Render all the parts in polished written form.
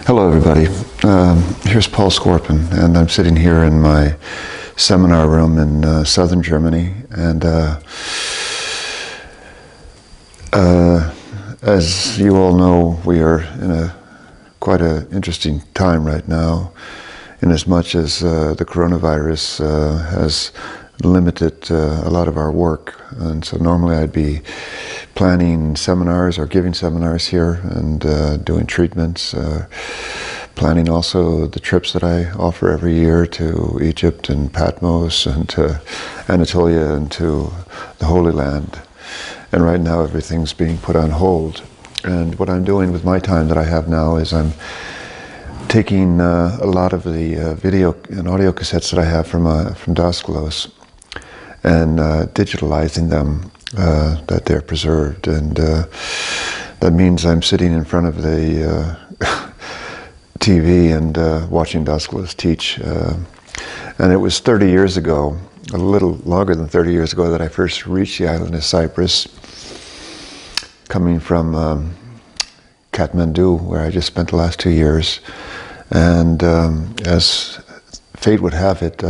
Hello everybody, here's Paul Skorpen, and I'm sitting here in my seminar room in southern Germany, and as you all know, we are in quite an interesting time right now, in as much as the coronavirus has limited a lot of our work. And so normally I'd be planning seminars or giving seminars here and doing treatments, planning also the trips that I offer every year to Egypt and Patmos and to Anatolia and to the Holy Land. And right now everything's being put on hold. And what I'm doing with my time that I have now is I'm taking a lot of the video and audio cassettes that I have from Daskalos and digitalizing them, that they're preserved. And that means I'm sitting in front of the TV and watching Daskalos teach. And it was 30 years ago, a little longer than 30 years ago, that I first reached the island of Cyprus, coming from Kathmandu, where I just spent the last 2 years. And as fate would have it,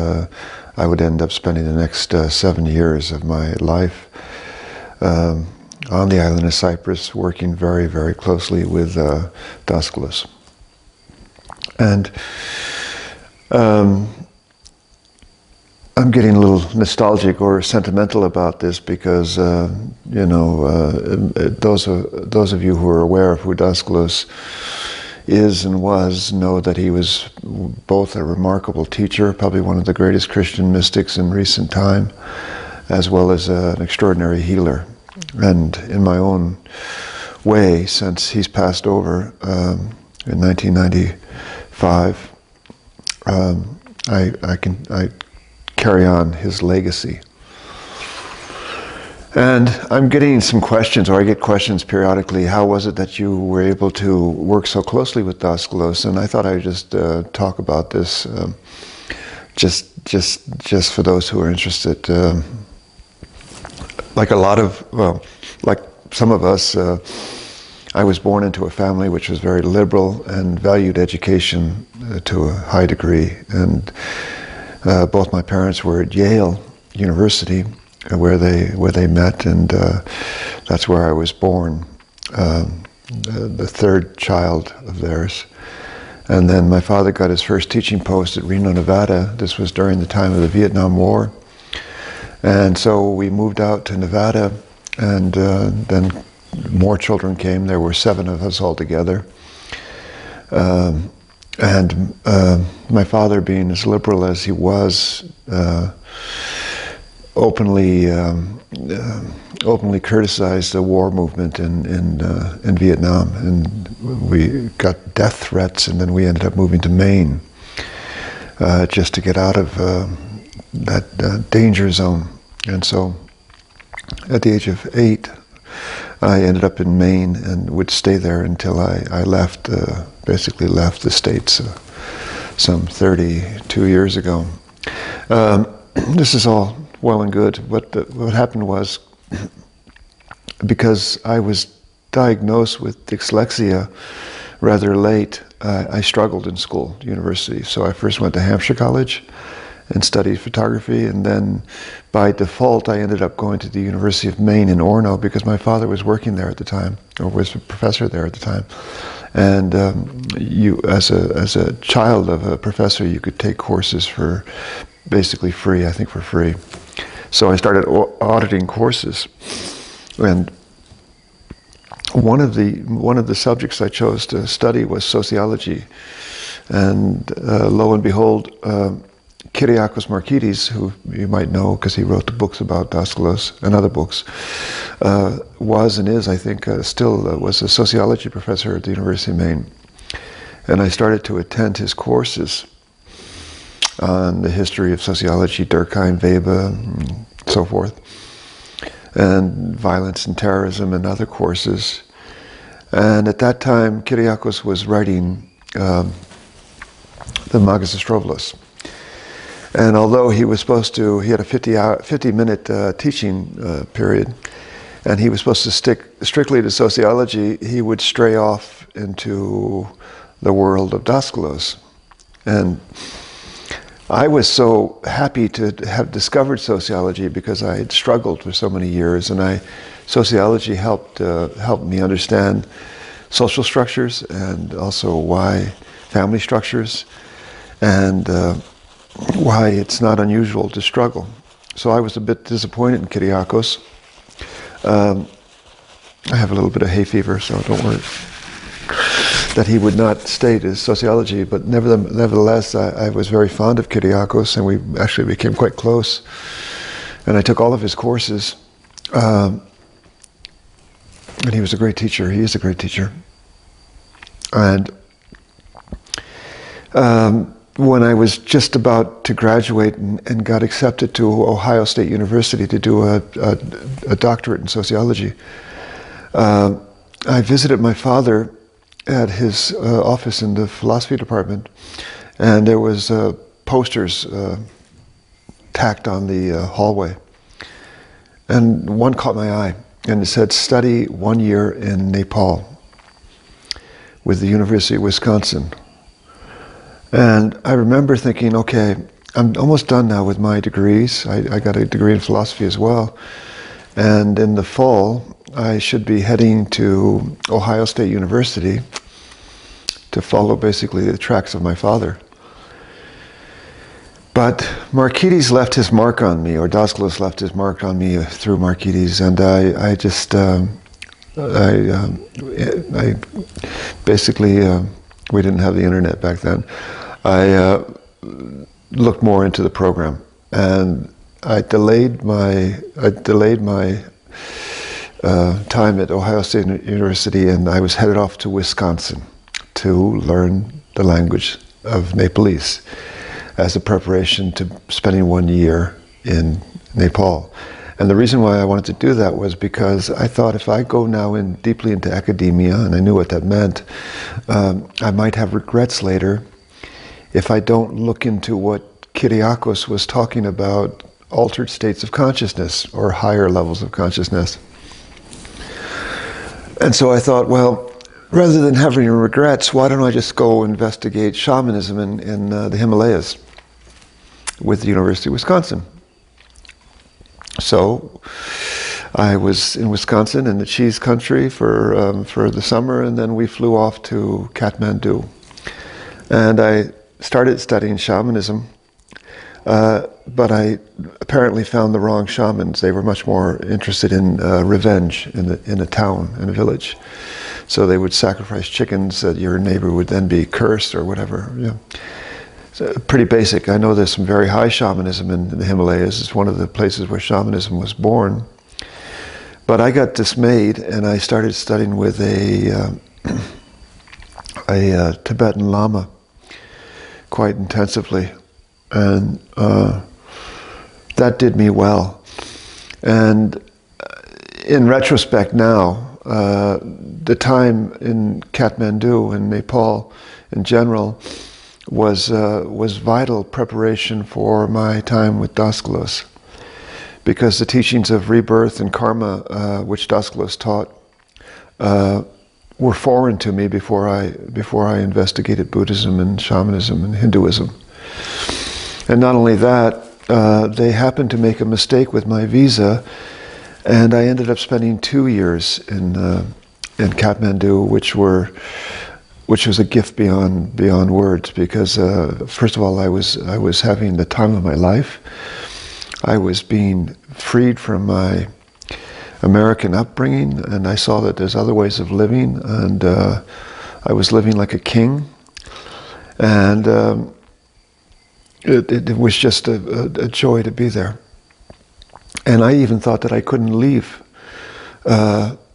I would end up spending the next 7 years of my life on the island of Cyprus, working very, very closely with Daskalos. And I'm getting a little nostalgic or sentimental about this because, those of you who are aware of who Daskalos is and was know that he was both a remarkable teacher, probably one of the greatest Christian mystics in recent time, as well as an extraordinary healer. And in my own way, since he's passed over in 1995, I carry on his legacy. And I'm getting some questions, or I get questions periodically. How was it that you were able to work so closely with Daskalos? And I thought I'd just talk about this, just for those who are interested. Like some of us, I was born into a family which was very liberal and valued education to a high degree. And both my parents were at Yale University, where they met, and that's where I was born, the third child of theirs. And then my father got his first teaching post at Reno, Nevada. This was during the time of the Vietnam War. And so we moved out to Nevada, and then more children came. There were 7 of us altogether. And my father, being as liberal as he was, openly criticized the war movement in Vietnam, and we got death threats, and then we ended up moving to Maine just to get out of that danger zone. And so at the age of 8, I ended up in Maine and would stay there until I left, basically left the States some 32 years ago. This is all well and good. What happened was, because I was diagnosed with dyslexia rather late, I struggled in school, university. So I first went to Hampshire College and studied photography, and then by default I ended up going to the University of Maine in Orono because my father was working there at the time, or was a professor there at the time. And you, as a child of a professor, you could take courses for basically free, I think for free. So I started auditing courses, and one of the subjects I chose to study was sociology. And lo and behold, Kyriakos Markides, who you might know because he wrote the books about Daskalos and other books, was and is, I think, still was a sociology professor at the University of Maine. And I started to attend his courses on the history of sociology, Durkheim, Weber, and so forth, and violence and terrorism and other courses. And at that time, Kyriakos was writing the Magas Astrophilos. And although he was supposed to, he had a 50-minute teaching period, and he was supposed to stick strictly to sociology, he would stray off into the world of Daskalos. And I was so happy to have discovered sociology because I had struggled for so many years, and sociology helped me understand social structures and also why family structures and why it's not unusual to struggle. So I was a bit disappointed in Kyriakos. I have a little bit of hay fever, so don't worry, that he would not state his sociology, but nevertheless, I was very fond of Kyriakos, and we actually became quite close. And I took all of his courses, and he was a great teacher. He is a great teacher. And when I was just about to graduate and got accepted to Ohio State University to do a doctorate in sociology, I visited my father at his office in the philosophy department, and there was posters tacked on the hallway, and one caught my eye, and it said, "Study 1 year in Nepal with the University of Wisconsin." And I remember thinking, okay, I'm almost done now with my degrees. I got a degree in philosophy as well, and in the fall I should be heading to Ohio State University to follow basically the tracks of my father. But Markides left his mark on me, or Daskalos left his mark on me through Markides, and I basically, we didn't have the internet back then. I looked more into the program, and I delayed my time at Ohio State University, and I was headed off to Wisconsin to learn the language of Nepalese as a preparation to spending 1 year in Nepal. And the reason why I wanted to do that was because I thought if I go now deeply into academia, and I knew what that meant, I might have regrets later if I don't look into what Kyriakos was talking about, altered states of consciousness or higher levels of consciousness. And so I thought, well, rather than having regrets, why don't I just go investigate shamanism in the Himalayas with the University of Wisconsin? So I was in Wisconsin in the cheese country for the summer, and then we flew off to Kathmandu. And I started studying shamanism, but I apparently found the wrong shamans. They were much more interested in revenge in a town, in a village. So they would sacrifice chickens that your neighbor would then be cursed or whatever. Yeah. So pretty basic. I know there's some very high shamanism in the Himalayas. It's one of the places where shamanism was born. But I got dismayed, and I started studying with a Tibetan Lama quite intensively. And that did me well. And in retrospect now, the time in Kathmandu and Nepal in general was vital preparation for my time with Daskalos, because the teachings of rebirth and karma, which Daskalos taught, were foreign to me before I investigated Buddhism and shamanism and Hinduism. And not only that, they happened to make a mistake with my visa, and I ended up spending 2 years in Kathmandu, which was a gift beyond words. Because first of all, I was having the time of my life. I was being freed from my American upbringing, and I saw that there's other ways of living, and I was living like a king, and it was just a joy to be there. And I even thought that I couldn't leave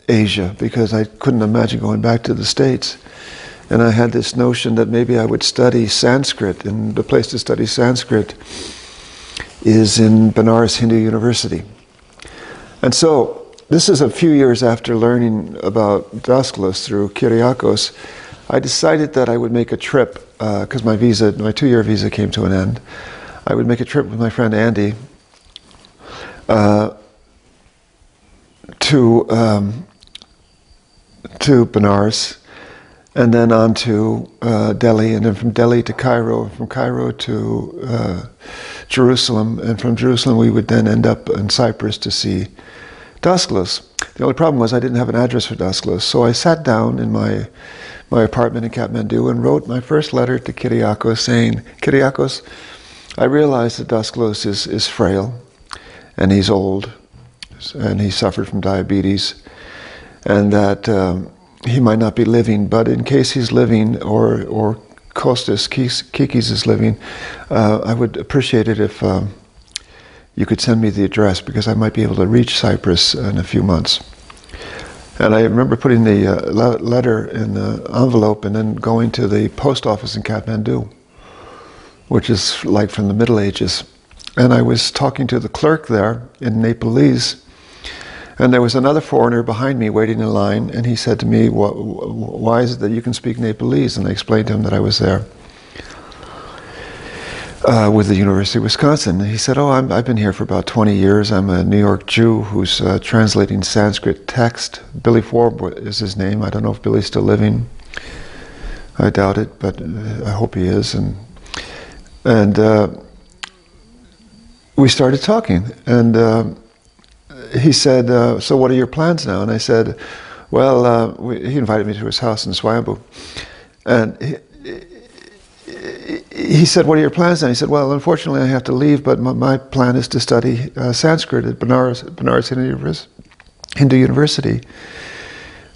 Asia, because I couldn't imagine going back to the States. And I had this notion that maybe I would study Sanskrit, and the place to study Sanskrit is in Benares Hindu University. And so this is a few years after learning about Daskalos through Kyriakos. I decided that I would make a trip, because my 2-year visa came to an end. I would make a trip with my friend Andy to Benares, and then on to Delhi, and then from Delhi to Cairo, from Cairo to Jerusalem, and from Jerusalem we would then end up in Cyprus to see Daskalos. The only problem was I didn't have an address for Daskalos, so I sat down in my apartment in Kathmandu and wrote my first letter to Kyriakos saying, Kyriakos, I realize that Daskalos is frail, and he's old, and he suffered from diabetes, and that he might not be living, but in case he's living, or Kostas Kikis is living, I would appreciate it if you could send me the address, because I might be able to reach Cyprus in a few months. And I remember putting the letter in the envelope and then going to the post office in Kathmandu, which is like from the Middle Ages. And I was talking to the clerk there in Nepalese, and there was another foreigner behind me waiting in line, and he said to me, why is it that you can speak Nepalese? And I explained to him that I was there with the University of Wisconsin. And he said, oh, I've been here for about 20 years. I'm a New York Jew who's translating Sanskrit text. Billy Forbes is his name. I don't know if Billy's still living. I doubt it, but I hope he is. And we started talking, and he said, so what are your plans now? And I said, well, he invited me to his house in Swayambhu, and he said, what are your plans now? He said, well, unfortunately I have to leave, but my plan is to study Sanskrit at Benares Hindu University.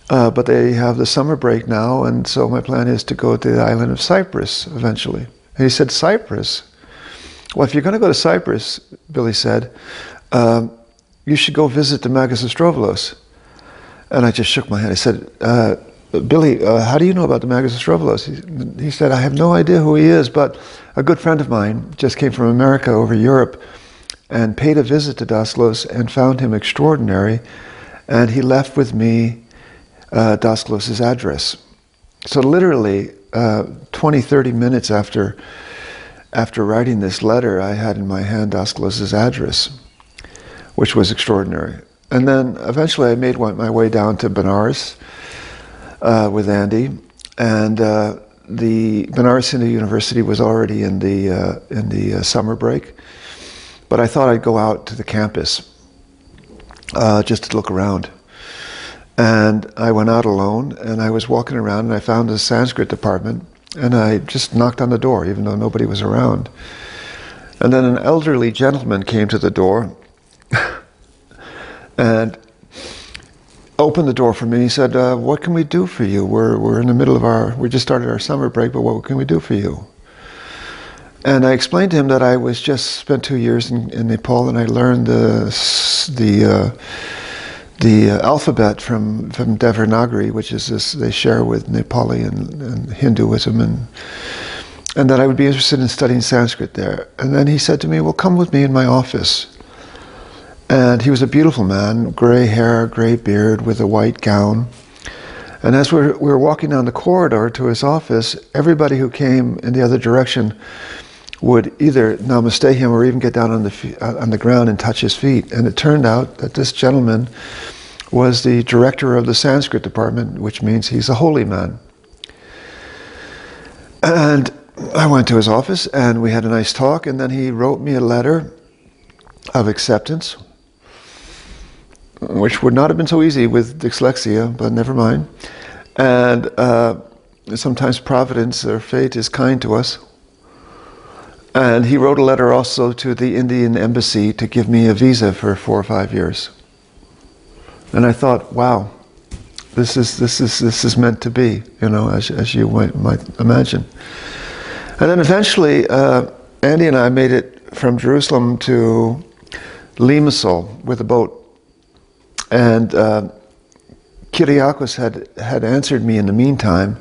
But they have the summer break now, and so my plan is to go to the island of Cyprus eventually. And he said, Cyprus? Well, if you're going to go to Cyprus, Billy said, you should go visit the Megasostrovelos. And I just shook my head. I said, Billy, how do you know about the Megasostrovelos? He said, I have no idea who he is, but a good friend of mine just came from America over Europe and paid a visit to Daskalos and found him extraordinary, and he left with me Daskalos' address. So literally 20, 30 minutes after writing this letter, I had in my hand Daskalos' address, which was extraordinary. And then eventually I made my way down to Benares with Andy, and the Benares Hindu University was already in the summer break, but I thought I'd go out to the campus just to look around. And I went out alone, and I was walking around, and I found a Sanskrit department, and I just knocked on the door, even though nobody was around. And then an elderly gentleman came to the door and opened the door for me. He said, what can we do for you? We're in the middle of we just started our summer break, but what can we do for you? And I explained to him that I was just spent 2 years in Nepal, and I learned the alphabet from Devanagari, which is this they share with Nepali and Hinduism, and that I would be interested in studying Sanskrit there. And then he said to me, well, come with me in my office. And he was a beautiful man, gray hair, gray beard, with a white gown. And as we were walking down the corridor to his office, everybody who came in the other direction would either namaste him or even get down on the ground and touch his feet. And it turned out that this gentleman was the director of the Sanskrit department, which means he's a holy man. And I went to his office, and we had a nice talk, and then he wrote me a letter of acceptance, which would not have been so easy with dyslexia, but never mind. And sometimes Providence or fate is kind to us. And he wrote a letter also to the Indian embassy to give me a visa for 4 or 5 years. And I thought, wow, this is meant to be, you know, as you might imagine. And then eventually, Andy and I made it from Jerusalem to Limassol with a boat. And Kyriakos had answered me in the meantime,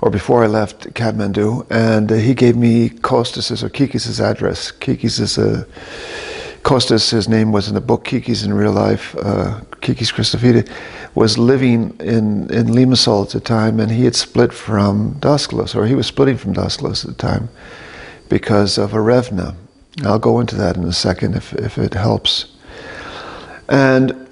or before I left Kathmandu, and he gave me Kostas' or Kikis' address. Kostas, his name was in the book, Kikis in real life, Kikis Christofidi, was living in Limassol at the time, and he had split from Daskalos, or he was splitting from Daskalos at the time, because of a revna. I'll go into that in a second if it helps. And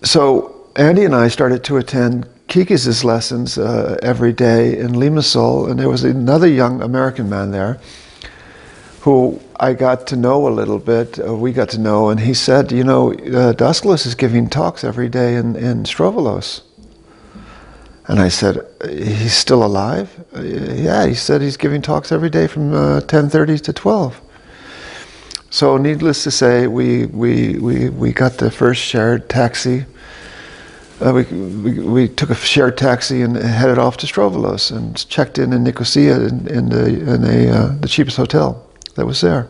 so Andy and I started to attend Kikis' lessons every day in Limassol, and there was another young American man there who I got to know a little bit. We got to know, and he said, you know, Daskalos is giving talks every day in Strovolos. And I said, he's still alive? Yeah, he said he's giving talks every day from 10:30 to 12. So needless to say, we got the first shared taxi. We took a shared taxi and headed off to Strovolos and checked in Nicosia in the cheapest hotel that was there.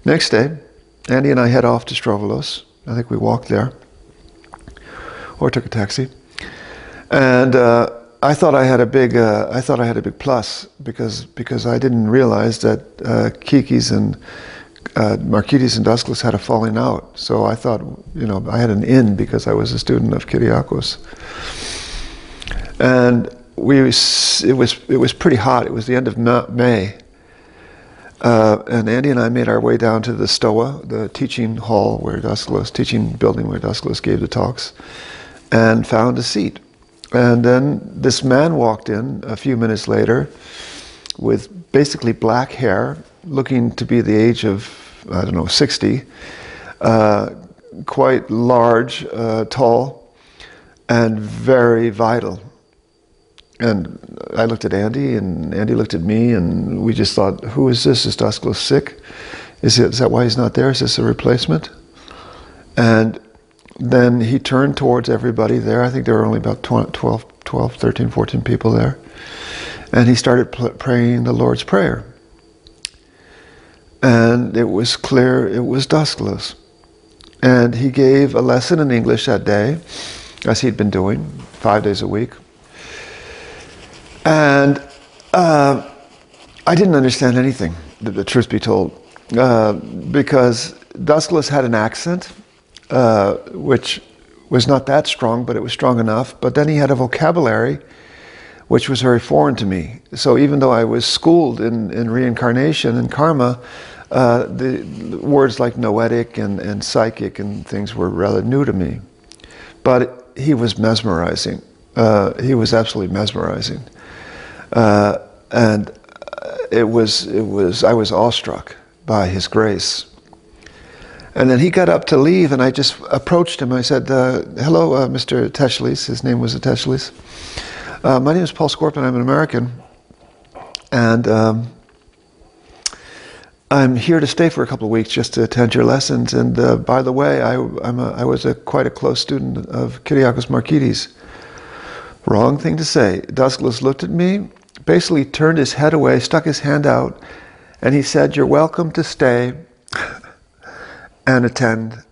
Next day, Andy and I head off to Strovolos. I think we walked there, or took a taxi. And I thought I had a big plus because I didn't realize that Kikis and Markides and Daskalos had a falling out. So I thought, you know, I had an in because I was a student of Kyriakos. And it was pretty hot. It was the end of May. And Andy and I made our way down to the Stoa, the teaching hall teaching building where Daskalos gave the talks, and found a seat. And then this man walked in a few minutes later with basically black hair, looking to be the age of, I don't know, 60, quite large, tall, and very vital. And I looked at Andy, and Andy looked at me, and we just thought, who is this? Is Daskalos sick? Is that why he's not there? Is this a replacement? And then he turned towards everybody there. I think there were only about 12, 13, 14 people there. And he started praying the Lord's Prayer. And it was clear it was Daskalos. And he gave a lesson in English that day, as he'd been doing, 5 days a week. And I didn't understand anything, the truth be told, because Daskalos had an accent, which was not that strong, but it was strong enough. But then he had a vocabulary which was very foreign to me. So even though I was schooled in reincarnation and karma, the words like noetic and psychic and things were rather new to me. But he was mesmerizing. He was absolutely mesmerizing. And I was awestruck by his grace. And then he got up to leave, and I just approached him. I said, hello, Mr. Teshelis. His name was Teshelis. My name is Paul Skorpen. I'm an American. And I'm here to stay for a couple of weeks just to attend your lessons. And by the way, I was quite a close student of Kyriakos Markides. Wrong thing to say. Daskalos looked at me, basically turned his head away, stuck his hand out, and he said, you're welcome to stay and attend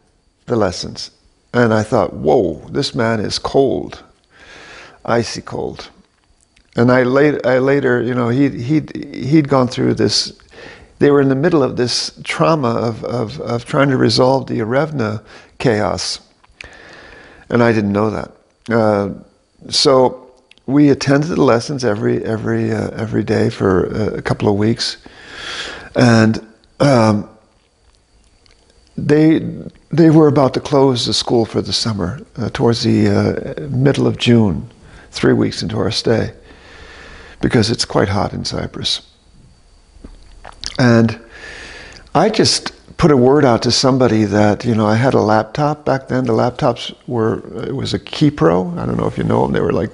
the lessons. And I thought, whoa, this man is cold, icy cold. And I later, you know, he'd gone through this. They were in the middle of this trauma of trying to resolve the Arevna chaos, and I didn't know that. So we attended the lessons every day for a couple of weeks, and they were about to close the school for the summer towards the middle of June, 3 weeks into our stay, because it's quite hot in Cyprus. And I just put a word out to somebody that, you know, I had a laptop back then. The laptops it was a Keypro. I don't know if you know them. They were like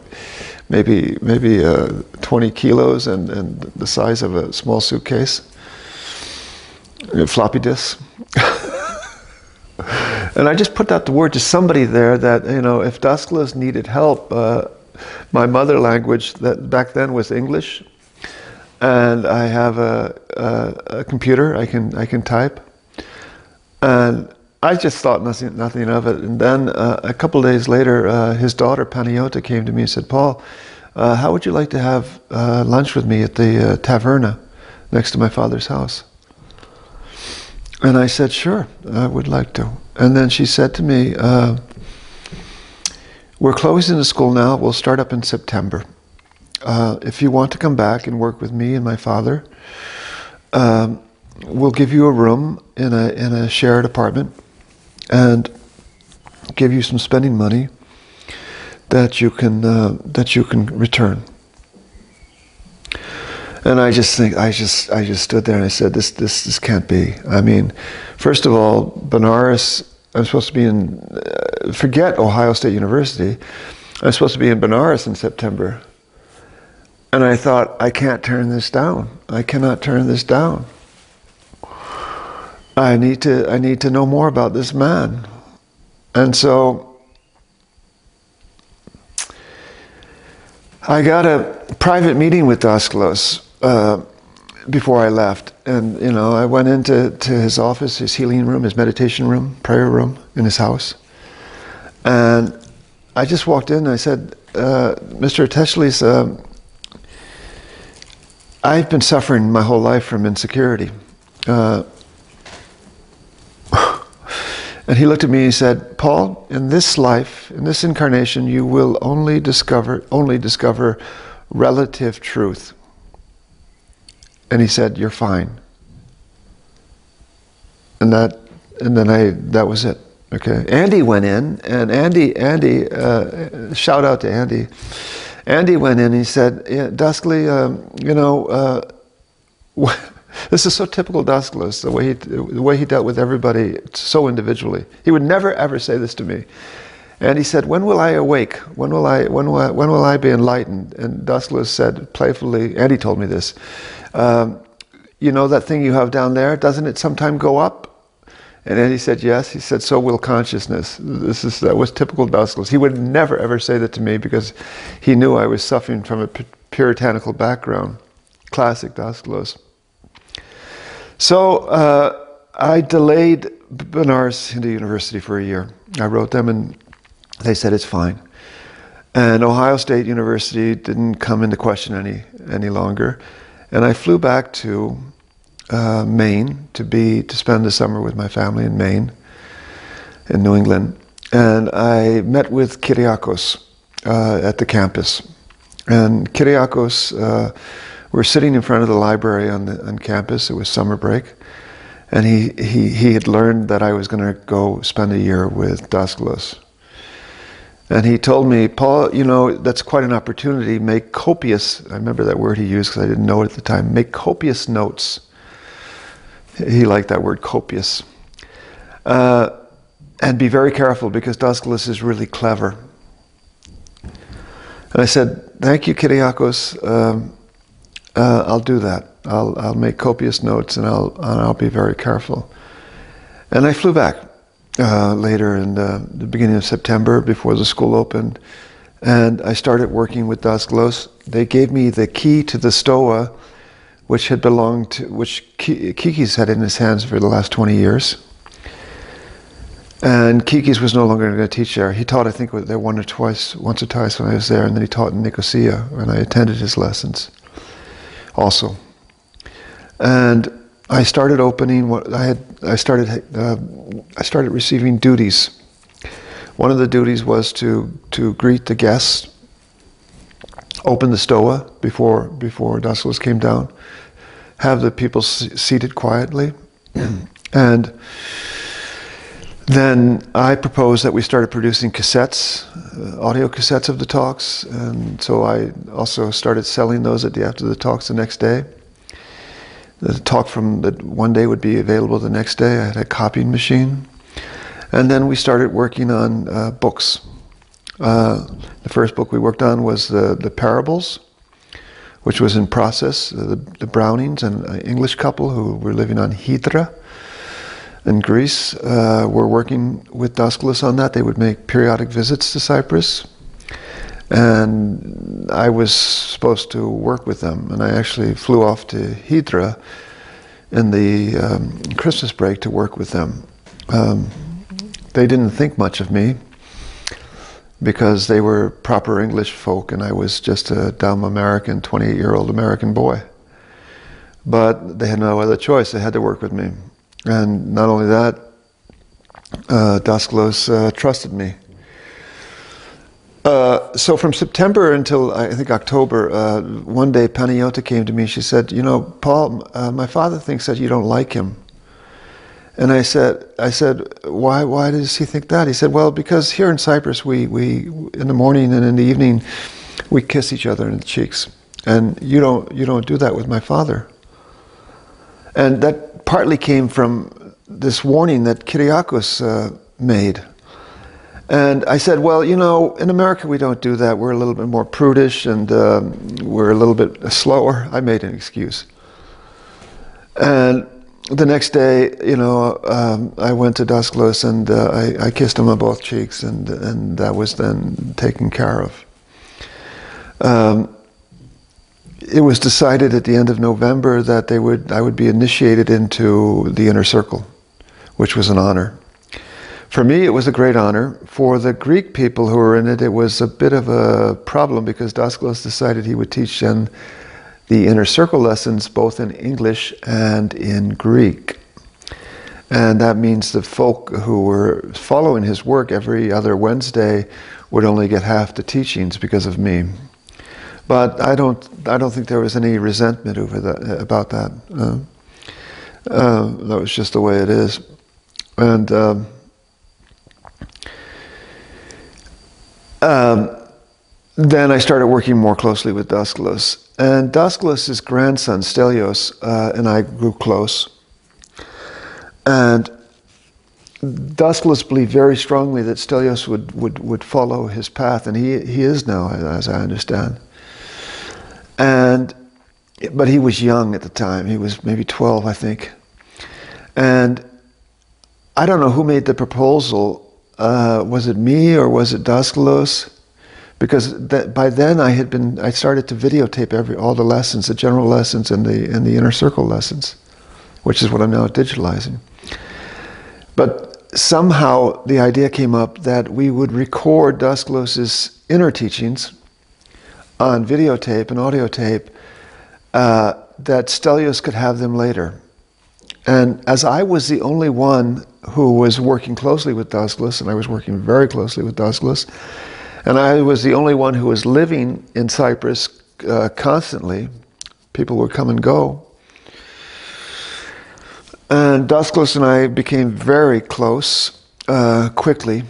maybe 20 kilos and the size of a small suitcase. Floppy disks. And I just put out the word to somebody there that, you know, if Daskalos needed help, my mother language that back then was English, and I have a computer I can type, and I just thought nothing of it. And then a couple of days later, his daughter Paniota came to me and said, Paul, how would you like to have lunch with me at the taverna next to my father's house? And I said, sure, I would like to. And then she said to me, we're closing the school now. We'll start up in September. If you want to come back and work with me and my father, we'll give you a room in a shared apartment and give you some spending money that you can return. And I just stood there and I said, this can't be. I mean, first of all, Benares, I'm supposed to be in, forget Ohio State University, I'm supposed to be in Benares in September. And I thought, I can't turn this down. I cannot turn this down. I need to know more about this man. And so I got a private meeting with Daskalos before I left, and I went into his office, his healing room, his meditation room, prayer room in his house, and I just walked in and I said, Mr. Teshlys, I've been suffering my whole life from insecurity. And he looked at me and he said, Paul, in this life, in this incarnation, you will only discover relative truth. And he said, you're fine. And that was it. Okay. Andy went in, and Andy, shout out to Andy. Andy went in and he said, yeah, Daskali, this is so typical Daskalos, the way he dealt with everybody so individually. He would never ever say this to me. And he said, when will I awake? When will I be enlightened? And Daskalos said playfully, Andy told me this, you know that thing you have down there, doesn't it sometime go up? And Andy said, yes. He said, so will consciousness. That was typical Daskalos. He would never ever say that to me because he knew I was suffering from a puritanical background. Classic Daskalos. So I delayed Benares Hindu University for a year. I wrote them and they said it's fine. And Ohio State University didn't come into question any longer. And I flew back to Maine to spend the summer with my family in Maine, in New England. And I met with Kyriakos at the campus. And Kyriakos, we were sitting in front of the library on campus. It was summer break. And he had learned that I was going to go spend a year with Daskalos. And he told me, Paul, that's quite an opportunity. Make copious, I remember that word he used because I didn't know it at the time, make copious notes. He liked that word, copious. And be very careful because Daskalos is really clever. And I said, thank you, Kyriakos. I'll do that. I'll make copious notes and I'll be very careful. And I flew back later in the beginning of September before the school opened, and I started working with Daskalos. They gave me the key to the stoa, which Kikis had in his hands for the last 20 years. And Kikis was no longer going to teach there. He taught, I think, there once or twice when I was there, and then he taught in Nicosia, and I attended his lessons also. And I started opening I started receiving duties. One of the duties was to greet the guests, open the stoa before Daskalos came down, have the people seated quietly, and then I proposed that we started producing cassettes, audio cassettes of the talks, and so I also started selling those after the talks the next day. The talk from the one day would be available the next day. I had a copying machine. And then we started working on books. The first book we worked on was the Parables, which was in process. The Brownings, an English couple who were living on Hydra in Greece, were working with Daskalos on that. They would make periodic visits to Cyprus. And I was supposed to work with them, and I actually flew off to Hydra in the Christmas break to work with them. They didn't think much of me because they were proper English folk and I was just a dumb American, 28-year-old American boy. But they had no other choice, they had to work with me. And not only that, Daskalos trusted me. So from September until I think October, one day Panayota came to me. She said, Paul, my father thinks that you don't like him. And I said, why does he think that? He said, well, because here in Cyprus, we in the morning and in the evening, we kiss each other in the cheeks. And you don't do that with my father. And that partly came from this warning that Kyriakos made. And I said, well, you know, in America we don't do that. We're a little bit more prudish and we're a little bit slower. I made an excuse. And the next day, you know, I went to Daskalos and I kissed him on both cheeks, and that was then taken care of. It was decided at the end of November that I would be initiated into the inner circle, which was an honor. For me, it was a great honor. For the Greek people who were in it, it was a bit of a problem because Daskalos decided he would teach them the inner circle lessons both in English and in Greek. And that means the folk who were following his work every other Wednesday would only get half the teachings because of me. But I don't think there was any resentment about that. That was just the way it is. And then I started working more closely with Daskalos. And Daskalos' grandson, Stelios, and I grew close. And Daskalos believed very strongly that Stelios would follow his path, and he is now, as I understand. But he was young at the time. He was maybe 12, I think. And I don't know who made the proposal. Was it me or was it Daskalos? Because by then I started to videotape all the lessons, the general lessons and the inner circle lessons, which is what I'm now digitalizing. But somehow the idea came up that we would record Daskalos' inner teachings on videotape and audio tape, that Stelios could have them later. And as I was the only one who was working closely with Daskalos, and I was working very closely with Daskalos, and I was the only one who was living in Cyprus constantly, people would come and go. And Daskalos and I became very close quickly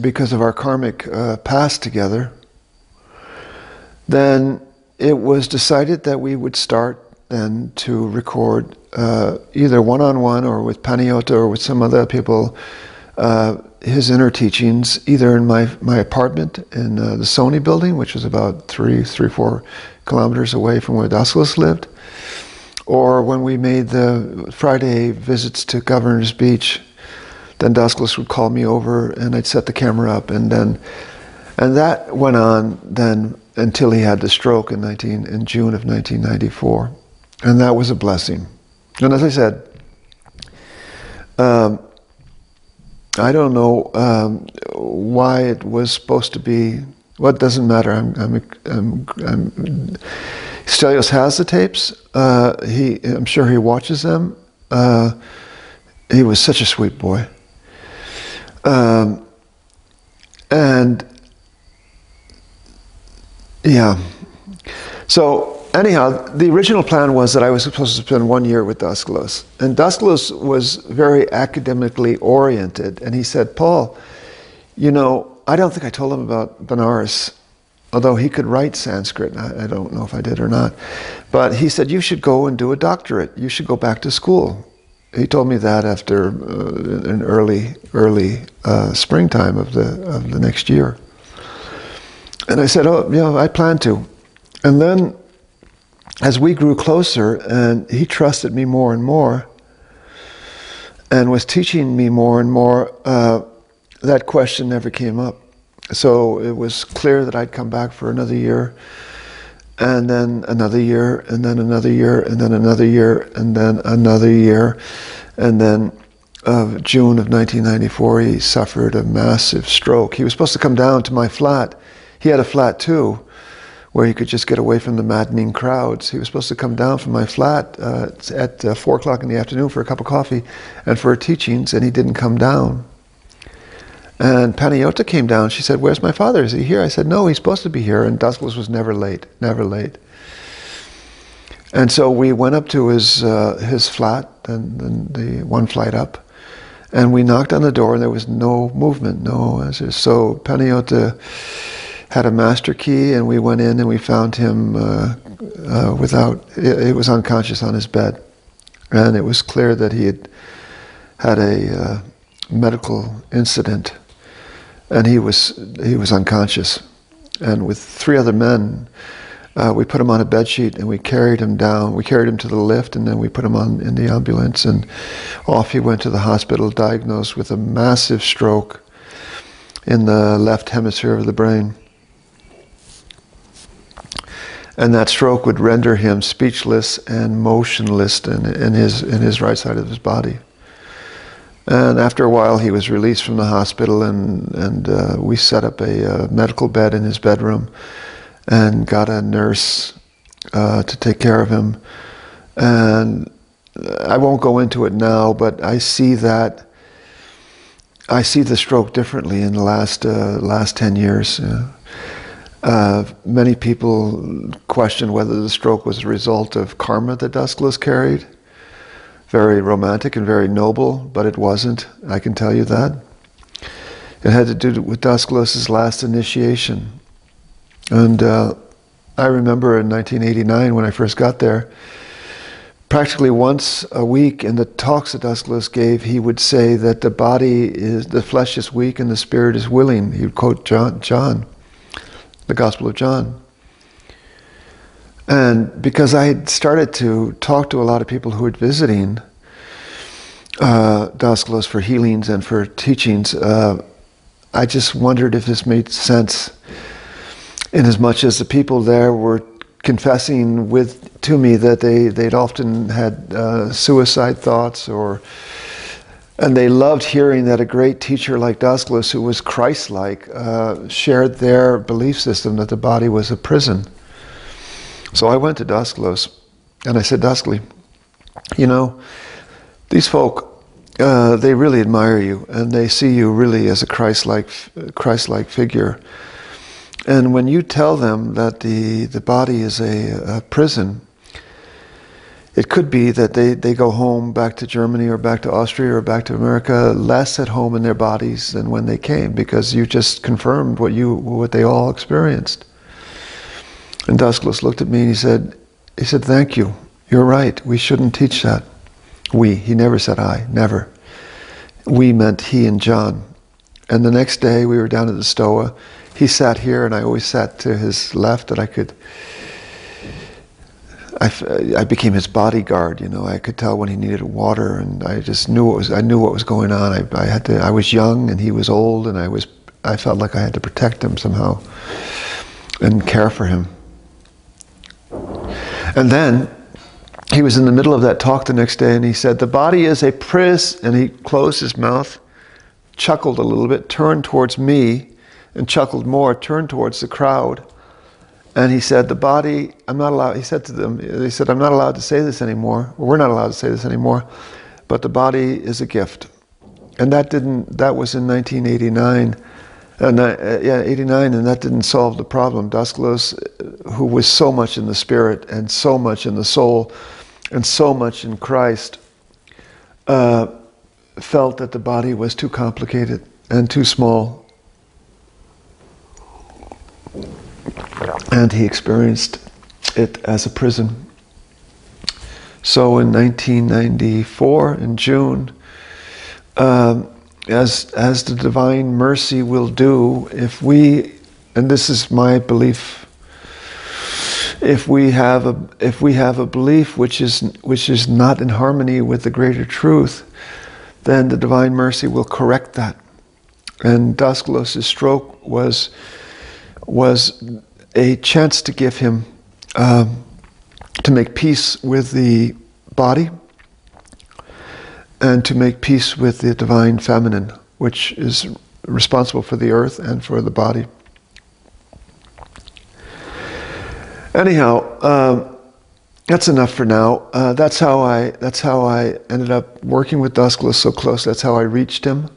because of our karmic past together. Then it was decided that we would start then to record either one-on-one or with Paniota or with some other people his inner teachings, either in my apartment in the Sony building, which was about 4 kilometers away from where Daskalos lived, or when we made the Friday visits to Governor's Beach, then Daskalos would call me over and I'd set the camera up, and that went on then until he had the stroke in June of 1994. And that was a blessing. And as I said, I don't know why it was supposed to be. Well, it doesn't matter. Stelios has the tapes. I'm sure he watches them. He was such a sweet boy. And yeah. So anyhow, the original plan was that I was supposed to spend 1 year with Daskalos. And Daskalos was very academically oriented. And he said, Paul, you know, I don't think I told him about Benares, although he could write Sanskrit. I don't know if I did or not. But he said, you should go and do a doctorate. You should go back to school. He told me that after an early springtime of the next year. And I said, oh, yeah, I plan to. And then as we grew closer and he trusted me more and more and was teaching me more and more, that question never came up. So it was clear that I'd come back for another year, and then another year, and then another year, and then another year, and then another year. And then June of 1994, he suffered a massive stroke. He was supposed to come down to my flat. He had a flat too, where he could just get away from the maddening crowds. He was supposed to come down from my flat at 4 o'clock in the afternoon for a cup of coffee and for teachings, and he didn't come down. And Paniota came down. She said, where's my father? Is he here? I said, no, he's supposed to be here. And Daskalos was never late, never late. And so we went up to his flat, and the one flight up, and we knocked on the door, and there was no movement, no answers. So Panayotta had a master key, and we went in and we found him he was unconscious on his bed. And it was clear that he had a medical incident, and he was unconscious. And with 3 other men, we put him on a bed sheet and we carried him down. We carried him to the lift, and then we put him in the ambulance, and off he went to the hospital, diagnosed with a massive stroke in the left hemisphere of the brain. And that stroke would render him speechless and motionless in his right side of his body. And after a while, he was released from the hospital, and we set up a medical bed in his bedroom, and got a nurse to take care of him. And I won't go into it now, but I see the stroke differently in the last 10 years. Many people question whether the stroke was a result of karma that Daskalos carried. Very romantic and very noble, but it wasn't, I can tell you that. It had to do with Daskalos' last initiation. And I remember in 1989 when I first got there, practically once a week in the talks that Daskalos gave, he would say that the flesh is weak and the spirit is willing. He would quote John, the Gospel of John. And because I had started to talk to a lot of people who were visiting Daskalos for healings and for teachings, I just wondered if this made sense, in as much as the people there were confessing to me that they'd often had suicide thoughts, and they loved hearing that a great teacher like Daskalos, who was Christ-like, shared their belief system that the body was a prison. So I went to Daskalos, and I said, Daskali, these folk, they really admire you, and they see you really as a Christ-like figure. And when you tell them that the body is a prison, it could be that they go home back to Germany or back to Austria or back to America less at home in their bodies than when they came, because you just confirmed what they all experienced. And Daskalos looked at me and he said, thank you, you're right, we shouldn't teach that. He never said I, never. We meant he and John. And the next day we were down at the Stoa. He sat here, and I always sat to his left, that I became his bodyguard. I could tell when he needed water, and I just knew I knew what was going on. I was young and he was old, and I felt like I had to protect him somehow and care for him. And then he was in the middle of that talk the next day, and he said, the body is a prison, and he closed his mouth, chuckled a little bit, turned towards me, and chuckled more, turned towards the crowd. And he said, the body, I'm not allowed, he said to them, I'm not allowed to say this anymore, or we're not allowed to say this anymore, but the body is a gift. And that was in 1989, 89, and that didn't solve the problem. Daskalos, who was so much in the spirit, and so much in the soul, and so much in Christ, felt that the body was too complicated and too small. And he experienced it as a prison. So in 1994, in June, as the divine mercy will do, if we, and this is my belief, if we have a belief which is not in harmony with the greater truth, then the divine mercy will correct that. And Daskalos' stroke was a chance to give him to make peace with the body and to make peace with the divine feminine, which is responsible for the earth and for the body. Anyhow, that's enough for now. That's how I ended up working with Daskalos so close. That's how I reached him.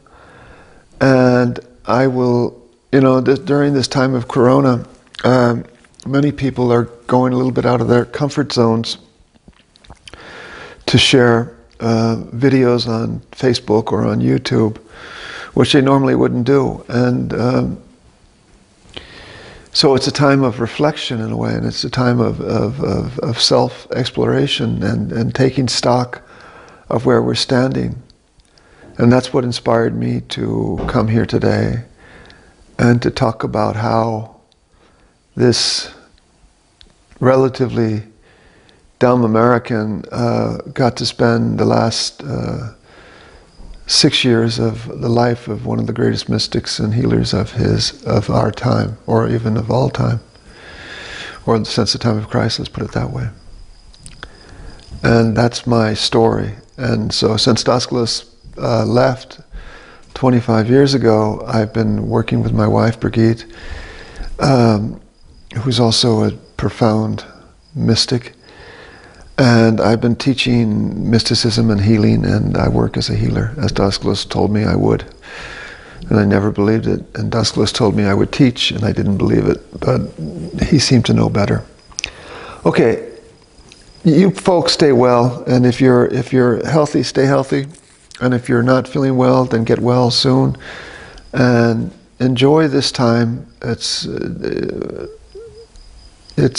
And I will, during this time of Corona, many people are going a little bit out of their comfort zones. to share videos on Facebook or on YouTube, which they normally wouldn't do. And so it's a time of reflection in a way, and it's a time of self-exploration and taking stock of where we're standing. And that's what inspired me to come here today and to talk about how this relatively dumb American got to spend the last 6 years of the life of one of the greatest mystics and healers of our time, or even of all time, or in the sense of time of Christ, let's put it that way. And that's my story. And so since Daskalos left 25 years ago, I've been working with my wife, Brigitte, who's also a profound mystic. And I've been teaching mysticism and healing, and I work as a healer, as Daskalos told me I would. And I never believed it. And Daskalos told me I would teach, and I didn't believe it. But he seemed to know better. Okay, you folks stay well, and if you're healthy, stay healthy. And if you're not feeling well, then get well soon. And enjoy this time. It's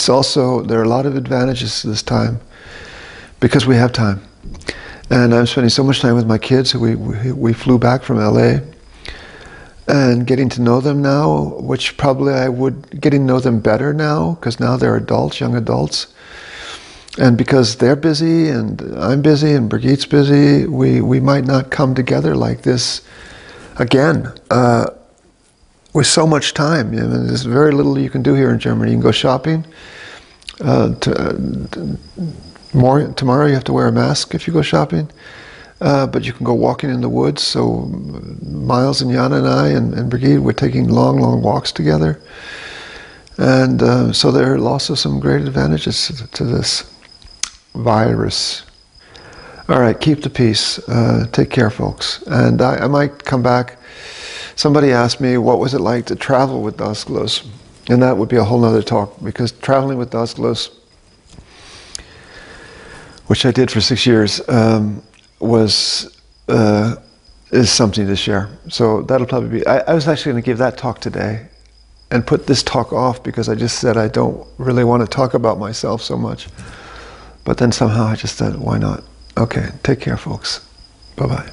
also, there are a lot of advantages to this time, because we have time. And I'm spending so much time with my kids. We flew back from LA, and getting to know them now, which probably getting to know them better now, because now they're adults, young adults. And because they're busy, and I'm busy, and Brigitte's busy, we might not come together like this again, with so much time. You know, there's very little you can do here in Germany. You can go shopping. Tomorrow you have to wear a mask if you go shopping, but you can go walking in the woods. So Miles and Jana and I and Brigitte, we're taking long, long walks together. And so there are also some great advantages to this virus. All right, keep the peace. Take care, folks. And I might come back. Somebody asked me, what was it like to travel with Daskalos? And that would be a whole nother talk, because traveling with Daskalos, which I did for 6 years, is something to share. So that'll probably be, I was actually going to give that talk today and put this talk off, because I just said I don't really want to talk about myself so much. But then somehow I just said, why not? Okay, take care, folks. Bye-bye.